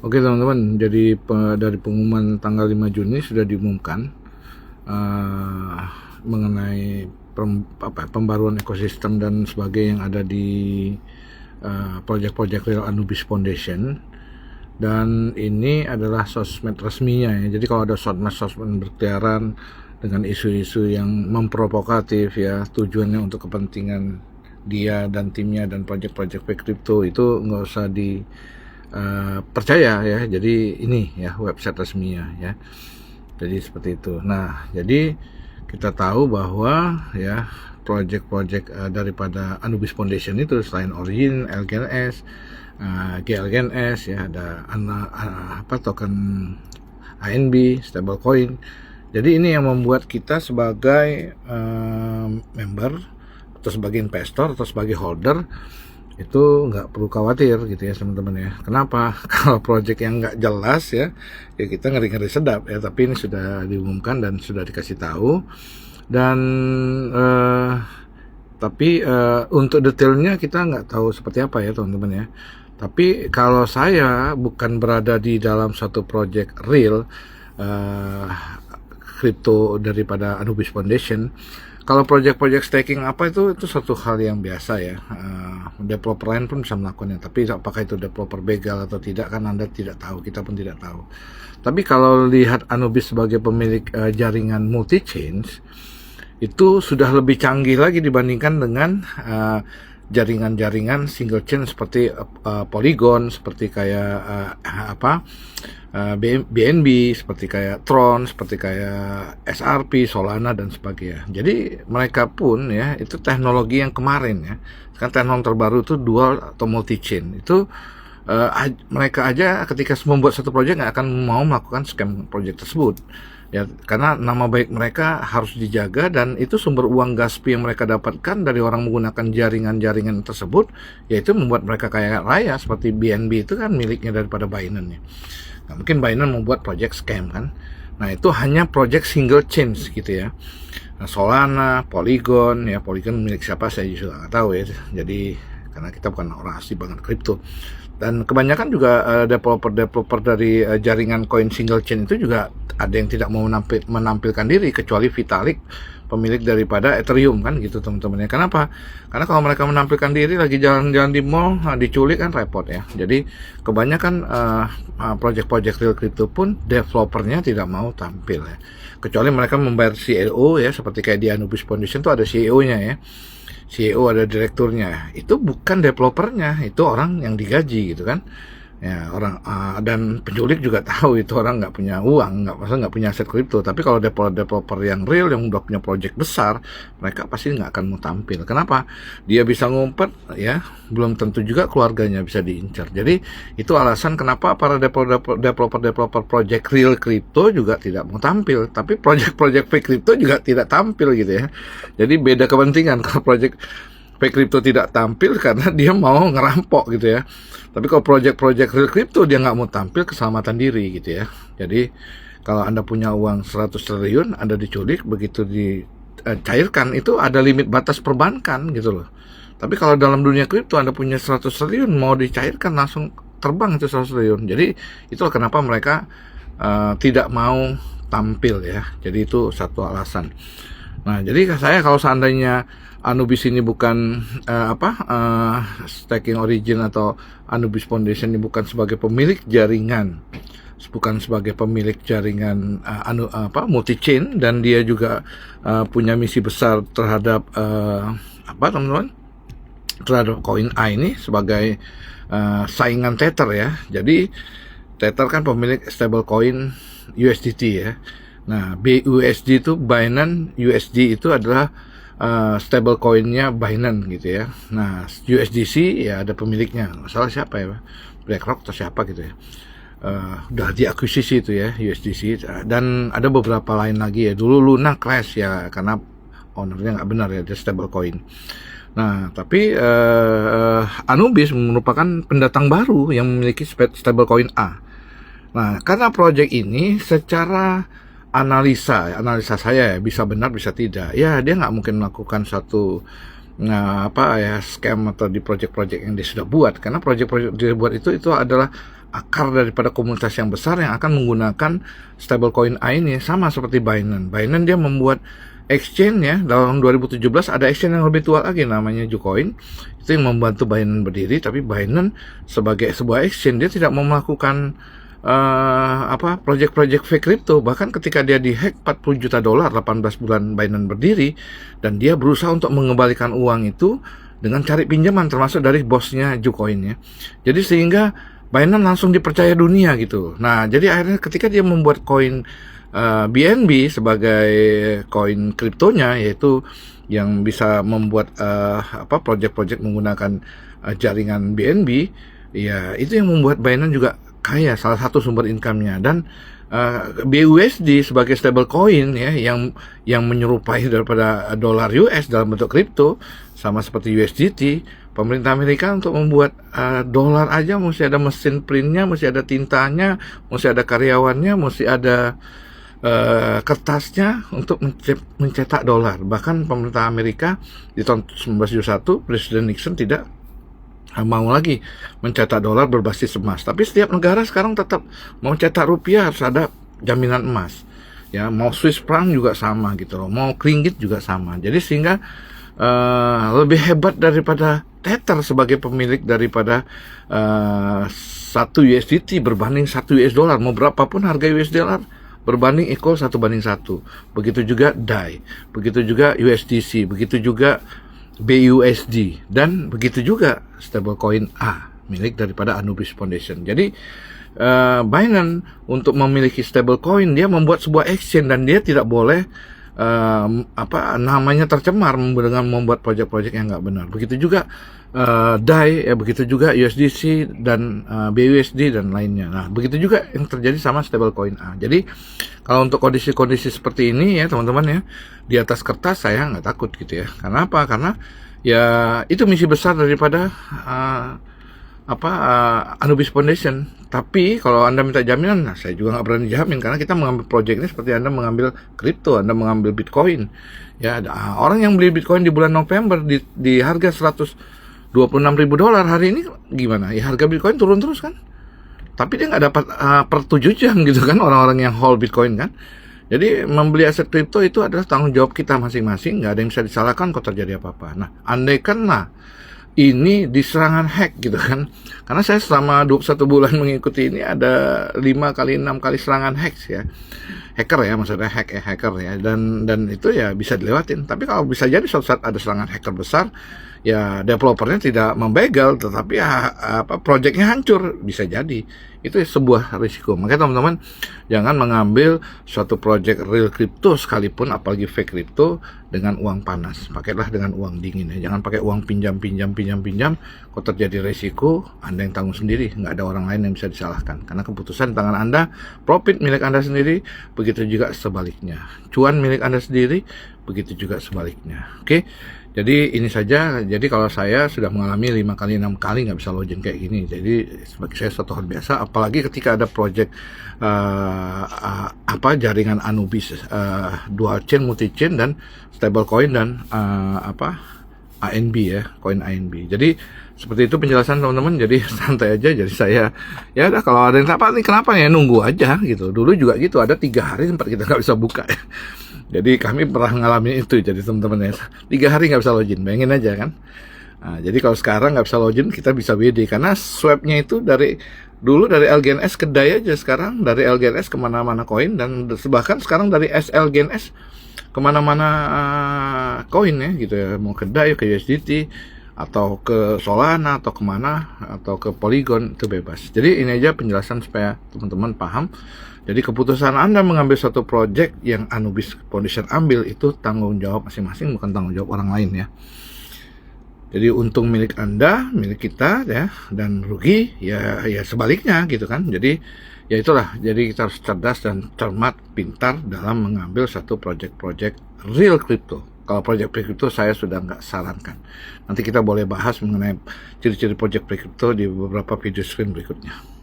Oke teman-teman, jadi dari pengumuman tanggal 5 Juni sudah diumumkan mengenai pembaruan ekosistem dan sebagainya yang ada di proyek-proyek real Anubis Foundation. Dan ini adalah sosmed resminya ya. Jadi kalau ada sosmed berkeliaran dengan isu-isu yang memprovokatif ya, tujuannya untuk kepentingan dia dan timnya dan proyek-proyek crypto, itu nggak usah di percaya ya. Jadi ini ya website resminya ya. Jadi seperti itu. Nah, jadi kita tahu bahwa ya project-project daripada Anubis Foundation itu selain Origin, LGNS, GLGNS ya, ada token ANB, stablecoin. Jadi ini yang membuat kita sebagai member atau sebagai investor atau sebagai holder itu nggak perlu khawatir gitu ya teman-teman ya. Kenapa? Kalau project yang nggak jelas ya kita ngeri-ngeri sedap ya. Tapi ini sudah diumumkan dan sudah dikasih tahu. Dan tapi untuk detailnya kita nggak tahu seperti apa ya teman-teman ya. Tapi kalau saya bukan berada di dalam satu project real crypto daripada Anubis Foundation, kalau project-project staking apa itu satu hal yang biasa ya. Developer lain pun bisa melakukannya, tapi apakah itu developer begal atau tidak kan Anda tidak tahu, kita pun tidak tahu. Tapi kalau lihat Anubis sebagai pemilik jaringan multi chain, itu sudah lebih canggih lagi dibandingkan dengan jaringan-jaringan single chain seperti Polygon, seperti kayak BNB, seperti kayak Tron, seperti kayak SRP, Solana dan sebagainya. Jadi mereka pun ya itu teknologi yang kemarin ya. Kan teknologi terbaru itu dual atau multi chain. Itu mereka aja ketika membuat satu proyek nggak akan mau melakukan scam proyek tersebut. Ya, karena nama baik mereka harus dijaga dan itu sumber uang Gaspi yang mereka dapatkan dari orang menggunakan jaringan-jaringan tersebut, yaitu membuat mereka kaya raya. Seperti BNB itu kan miliknya daripada Binance ya. Nah, mungkin Binance membuat project scam kan. Nah, itu hanya project single chain gitu ya. Nah, Solana, Polygon ya, Polygon milik siapa saya juga nggak tahu ya. Jadi karena kita bukan orang asli banget kripto. Dan kebanyakan juga developer dari jaringan koin single chain itu juga ada yang tidak mau menampilkan diri, kecuali Vitalik, pemilik daripada Ethereum kan gitu teman-teman ya. Kenapa? Karena kalau mereka menampilkan diri lagi jalan-jalan di mall, diculik kan repot ya. Jadi kebanyakan project-project real crypto pun developernya tidak mau tampil ya. Kecuali mereka membayar CEO ya, seperti kayak di Anubis Foundation tuh ada CEO-nya ya. CEO ada direkturnya, itu bukan developernya, itu orang yang digaji gitu kan ya. Orang dan penculik juga tahu itu orang nggak punya uang, nggak punya aset kripto. Tapi kalau developer yang real yang udah punya project besar, mereka pasti nggak akan mau tampil. Kenapa? Dia bisa ngumpet ya, belum tentu juga keluarganya bisa diincar. Jadi itu alasan kenapa para developer project real crypto juga tidak mau tampil. Tapi project fake crypto juga tidak tampil gitu ya. Jadi beda kepentingan. Kalau project fake crypto tidak tampil karena dia mau ngerampok gitu ya. Tapi kalau project real crypto dia nggak mau tampil, keselamatan diri gitu ya. Jadi kalau Anda punya uang 100 triliun, Anda diculik, begitu dicairkan itu ada limit batas perbankan gitu loh. Tapi kalau dalam dunia kripto Anda punya 100 triliun, mau dicairkan langsung terbang itu 100 triliun. Jadi itulah kenapa mereka tidak mau tampil ya. Jadi itu satu alasan. Nah, jadi saya kalau seandainya Anubis ini bukan staking Origin atau Anubis Foundation ini bukan sebagai pemilik jaringan, bukan sebagai pemilik jaringan multi chain, dan dia juga punya misi besar terhadap teman-teman, terhadap koin A ini sebagai saingan Tether ya. Jadi Tether kan pemilik stablecoin USDT ya. Nah, BUSD itu Binance USD itu adalah stablecoinnya Binance gitu ya. Nah, USDC ya ada pemiliknya, nggak salah siapa ya, BlackRock atau siapa gitu ya. Udah diakuisisi itu ya USDC, dan ada beberapa lain lagi ya. Dulu Luna crash ya karena ownernya nggak benar ya, dia stablecoin. Nah, tapi Anubis merupakan pendatang baru yang memiliki stablecoin A. Nah, karena project ini secara analisa saya ya, bisa benar bisa tidak ya, dia nggak mungkin melakukan satu scam atau di project-project yang dia sudah buat, karena project-project dia buat itu adalah akar daripada komunitas yang besar yang akan menggunakan stablecoin A ini, sama seperti Binance. Binance dia membuat exchange ya, dalam 2017 ada exchange yang lebih tua lagi namanya Jucoin. Itu yang membantu Binance berdiri, tapi Binance sebagai sebuah exchange dia tidak mau melakukan project-project fake crypto. Bahkan ketika dia dihack 40 juta dolar 18 bulan Binance berdiri, dan dia berusaha untuk mengembalikan uang itu dengan cari pinjaman termasuk dari bosnya Jucoin ya. Jadi sehingga Binance langsung dipercaya dunia gitu. Nah, jadi akhirnya ketika dia membuat koin BNB sebagai koin kriptonya, yaitu yang bisa membuat project-project menggunakan jaringan BNB, ya itu yang membuat Binance juga kaya, salah satu sumber income-nya. Dan BUSD sebagai stable coin ya, yang menyerupai daripada dolar US dalam bentuk kripto, sama seperti USDT. Pemerintah Amerika untuk membuat dolar aja mesti ada mesin printnya, mesti ada tintanya, mesti ada karyawannya, mesti ada kertasnya untuk mencetak dolar. Bahkan pemerintah Amerika di tahun 1971 Presiden Nixon tidak mau lagi mencetak dolar berbasis emas. Tapi setiap negara sekarang tetap mau cetak rupiah harus ada jaminan emas. Ya, mau Swiss franc juga sama gitu loh, mau ringgit juga sama. Jadi sehingga lebih hebat daripada Tether sebagai pemilik daripada 1 USDT berbanding 1 US dollar. Mau berapapun harga US dollar berbanding equal 1:1. Begitu juga DAI, begitu juga USDC, begitu juga BUSD, dan begitu juga stablecoin A milik daripada Anubis Foundation. Jadi Binance untuk memiliki stablecoin dia membuat sebuah exchange, dan dia tidak boleh namanya tercemar dengan membuat proyek-proyek yang nggak benar. Begitu juga DAI, ya begitu juga USDC dan BUSD dan lainnya. Nah, begitu juga yang terjadi sama stablecoin A. Jadi kalau untuk kondisi-kondisi seperti ini ya teman-teman ya, di atas kertas saya nggak takut gitu ya. Karena apa? Karena ya itu misi besar daripada Anubis Foundation. Tapi kalau Anda minta jaminan, nah saya juga nggak berani jamin, karena kita mengambil proyek ini seperti Anda mengambil kripto, Anda mengambil Bitcoin. Ya, ada orang yang beli Bitcoin di bulan November di harga 126.000 dolar, hari ini gimana? Ya harga Bitcoin turun terus kan. Tapi dia nggak dapat per 7 jam gitu kan, orang-orang yang hold Bitcoin kan. Jadi membeli aset kripto itu adalah tanggung jawab kita masing-masing, nggak ada yang bisa disalahkan kalau terjadi apa-apa. Nah, andaikan ini diserangan hack gitu kan, karena saya selama 21 bulan mengikuti ini ada 5 kali 6 kali serangan hack ya, hacker ya, maksudnya hacker ya, dan itu ya bisa dilewatin. Tapi kalau bisa jadi suatu saat ada serangan hacker besar, ya developernya tidak membegal, tetapi projectnya hancur, bisa jadi. Itu sebuah risiko. Makanya teman-teman jangan mengambil suatu project real crypto sekalipun, apalagi fake crypto, dengan uang panas. Pakailah dengan uang dingin ya. Jangan pakai uang pinjam. Kalau terjadi risiko, Anda yang tanggung sendiri. Nggak ada orang lain yang bisa disalahkan. Karena keputusan tangan Anda, profit milik Anda sendiri, begitu juga sebaliknya. Cuan milik Anda sendiri, begitu juga sebaliknya. Oke? Jadi ini saja. Jadi kalau saya sudah mengalami 5 kali 6 kali nggak bisa login kayak gini. Jadi sebagai saya suatu hal biasa. Apalagi ketika ada project jaringan Anubis, dual chain, multi chain, dan stablecoin, dan ANB ya, koin ANB. Jadi seperti itu penjelasan teman-teman. Jadi santai aja. Jadi saya ya udah, kalau ada yang kenapa ya nunggu aja gitu. Dulu juga gitu, ada 3 hari sempat kita nggak bisa buka ya. Jadi kami pernah ngalamin itu, jadi teman-teman ya, 3 hari nggak bisa login, bayangin aja kan. Nah, jadi kalau sekarang nggak bisa login, kita bisa WD, karena swapnya itu dulu dari LGNS ke DAI aja, sekarang dari LGNS kemana-mana koin, dan bahkan sekarang dari SLGNS kemana-mana koin ya gitu ya, mau ke DAI, ke USDT, atau ke Solana, atau kemana, atau ke Polygon, itu bebas. Jadi ini aja penjelasan supaya teman-teman paham. Jadi keputusan Anda mengambil satu project yang Anubis Foundation ambil, itu tanggung jawab masing-masing, bukan tanggung jawab orang lain ya. Jadi untung milik Anda, milik kita ya, dan rugi ya sebaliknya gitu kan. Jadi ya itulah, jadi kita harus cerdas dan cermat, pintar dalam mengambil satu project-project real crypto. Kalau project crypto saya sudah nggak sarankan. Nanti kita boleh bahas mengenai ciri-ciri project crypto di beberapa video screen berikutnya.